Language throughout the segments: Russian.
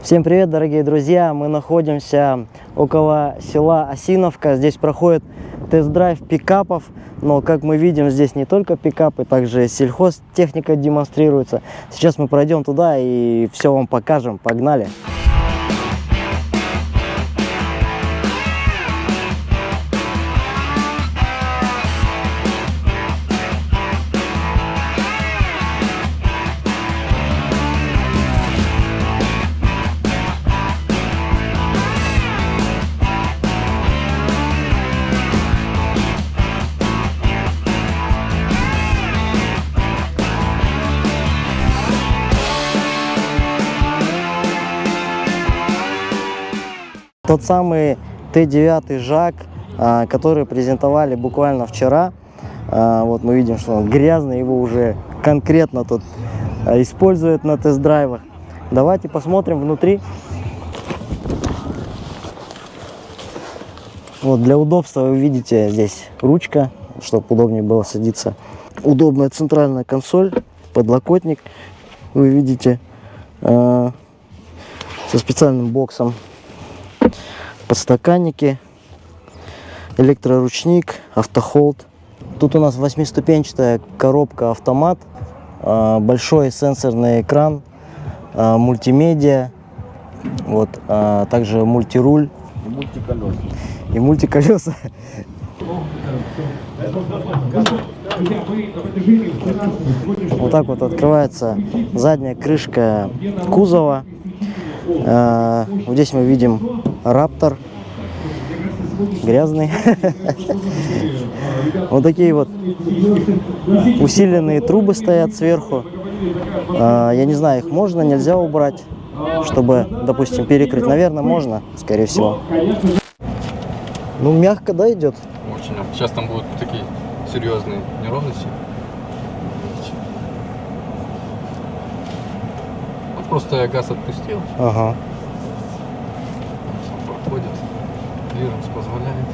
Всем привет, дорогие друзья! Мы находимся около села Осиновка. Здесь проходит тест-драйв пикапов. Но, как мы видим, здесь не только пикапы, также сельхозтехника демонстрируется. Сейчас мы пройдем туда и все вам покажем. Погнали! Тот самый Т9 ЖАК, который презентовали буквально вчера. Вот мы видим, что он грязный, его уже конкретно тут используют на тест-драйвах. Давайте посмотрим внутри. Вот для удобства вы видите здесь ручка, чтобы удобнее было садиться. Удобная центральная консоль, подлокотник. Вы видите со специальным боксом. Подстаканники, электроручник, автохолд. Тут у нас 8-ступенчатая коробка автомат, большой сенсорный экран, мультимедиа, вот, также мультируль и мультиколеса. Вот так вот открывается задняя крышка кузова. Вот здесь мы видим Раптор, грязный. Вот такие вот усиленные трубы стоят сверху. Я не знаю, их можно, нельзя убрать, чтобы, допустим, перекрыть. Наверное, можно, скорее всего. Ну, мягко, да, идет? Очень. Сейчас там будут такие серьезные неровности. Просто я газ отпустил. Ага. Проходит. Клиренс позволяет.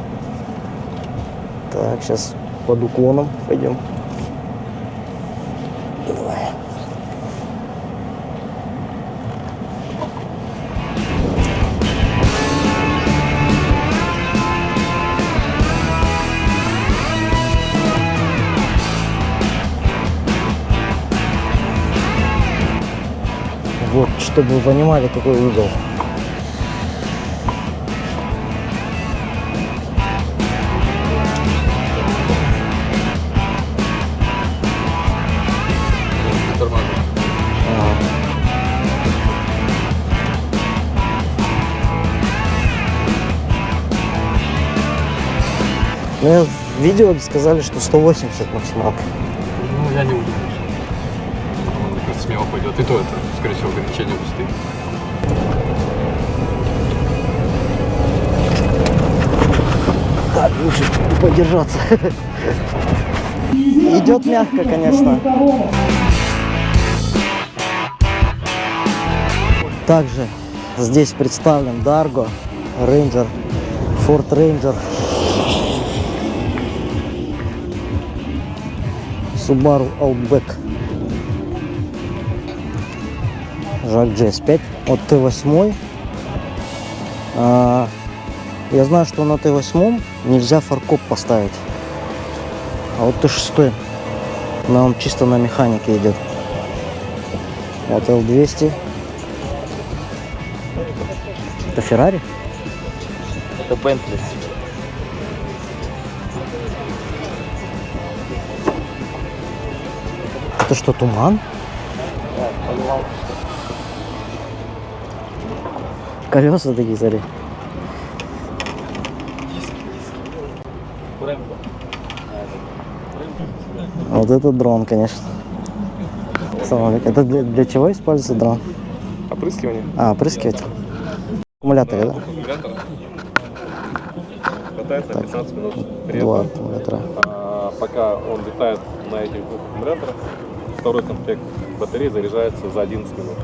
Так, сейчас под уклоном пойдем. Давай. Вот, чтобы вы понимали, какой угол. Ну, в видео сказали, что 180 максималка. Ну, я не удивлюсь. Он, мне кажется, смело пойдет. И то это, скорее всего, ограничение высоты. Так, лучше подержаться. Идет мягко, конечно. Также здесь представлен Дарго, Рейнджер, Ford Ranger, Subaru Outback, ЖАК GS5 от Т8. Я знаю, что на Т8 нельзя фаркоп поставить, а вот Т6 он чисто на механике идет. Вот L200. Это Феррари? Это Бентли. Это что, туман? Да, понимал. Колеса такие, смотри. Вот это дрон, конечно. Это для чего используется дрон? Опрыскивание. Опрыскиватель. Аккумуляторы, да? Аккумулятор. Хватает на 15 минут. Два аккумулятора. Пока он летает на этих двух аккумуляторах, второй комплект батареи заряжается за 11 минут.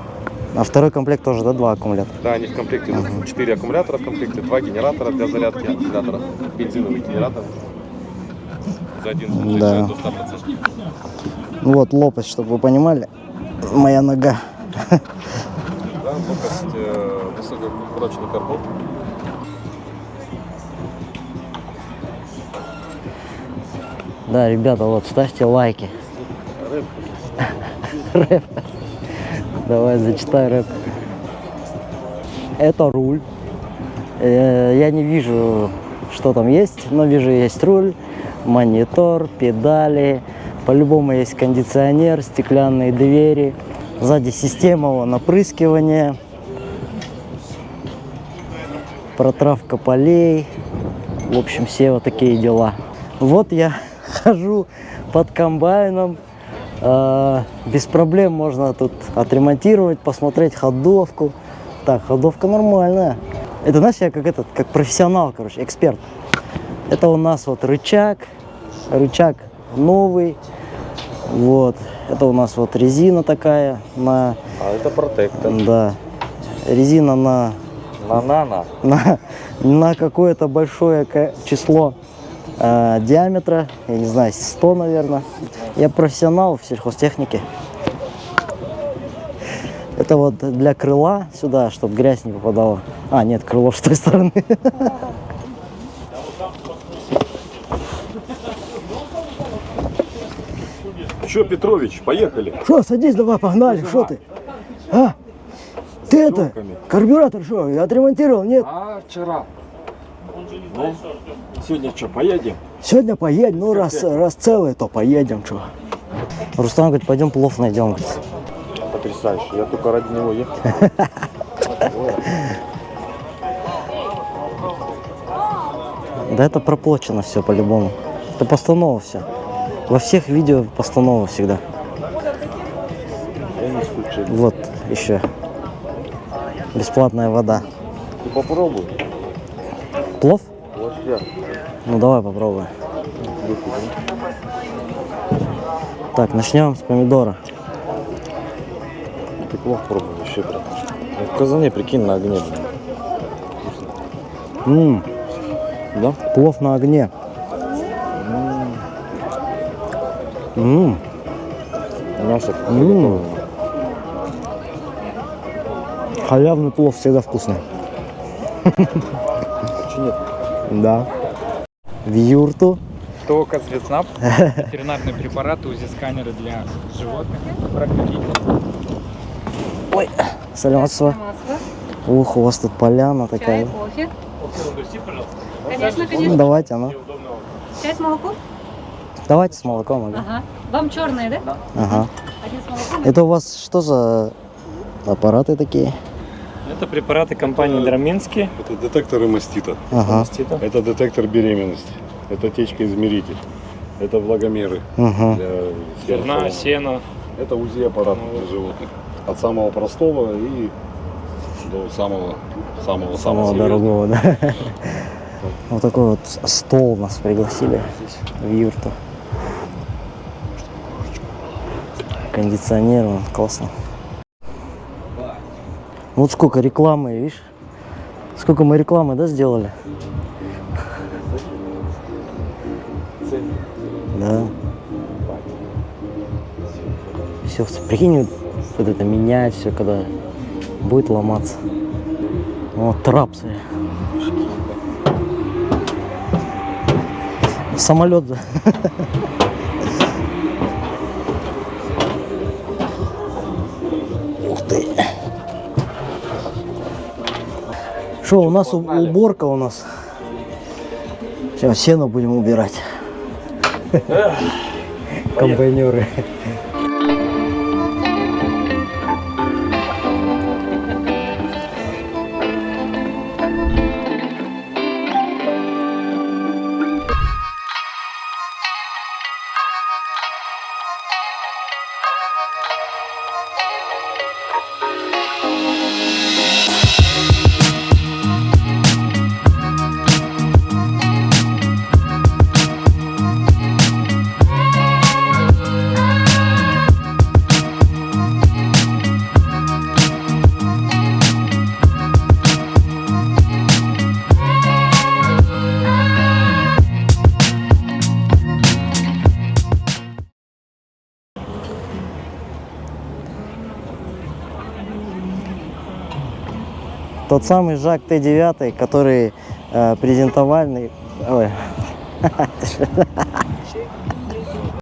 А второй комплект тоже, да, два аккумулятора? Да, они в комплекте идут. 4 аккумулятора в комплекте, 2 генератора для зарядки аккумуляторов, бензиновый генератор. За 11 минут заряжает до 100%. Вот лопасть, чтобы вы понимали, моя нога. Да, лопасть, высокопрочный карбон. Да, ребята, вот ставьте лайки. Рэп. Давай, зачитай рэп. Это руль. Я не вижу, что там есть, но вижу, есть руль, монитор, педали. По-любому есть кондиционер, стеклянные двери. Сзади система напрыскивания, протравка полей. В общем, все вот такие дела. Вот я хожу под комбайном. Без проблем можно тут отремонтировать, посмотреть ходовку. Так, ходовка нормальная. Это, знаешь, я как профессионал, короче, эксперт. Это у нас вот рычаг новый. Вот, это у нас вот резина такая на... А это протектор. Да, резина на какое-то большое число диаметра, я не знаю, 100, наверное. Я профессионал в сельхозтехнике. Это вот для крыла сюда, чтобы грязь не попадала. А, нет, крыло с той стороны. Че, Петрович, поехали. Что, садись, давай, погнали, что ты? А? Ты это, карбюратор что, отремонтировал, нет? А вчера. Ну, сегодня что, поедем? Сегодня поедем, ну раз целый, то поедем, что. Рустам говорит, пойдем плов найдем, говорит. Потрясающе, я только ради него ехал. Да это проплачено все по-любому. Это постанова все. Во всех видео постанова всегда. Вот еще. Бесплатная вода. Ты попробуй. Плов? Вообще. Ну давай попробуем. Так, начнем с помидора. Ты плов пробуй вообще, брат. В казане, прикинь, на огне. Да? Плов на огне. Мясо приготовлено. Халявный плов всегда вкусный. Нет. Да. В юрту. Только спецназ, ветеринарные препараты, УЗИ-сканеры для животных. Ой, саляматство. Ух, у вас тут поляна такая. Чай, кофе. Конечно, Ну, конечно. давайте, ну. Чай с молоком? Давайте с молоком. Ага. Ага. Вам черные, да? Ага. Один с молоком. Это у вас что за аппараты такие? Это препараты компании Драминский. Это детекторы мастита. Ага. Это детектор беременности. Это течкоизмеритель. Это влагомеры Угу. для Зерна, сена. Это УЗИ-аппарат для животных. От самого простого и до самого Самого дорогого, да. Вот такой вот стол нас пригласили в юрту. Кондиционер, он классно. Вот сколько рекламы, видишь? Сколько мы рекламы, да, сделали? Да. Все, прикинь, вот это менять все, когда будет ломаться. Вот трапсы. Самолет. Ух ты. Что, у нас уборка у нас. Сейчас сено будем убирать. Комбайнеры. Тот самый Жак Т9, который презентовальный. Ой.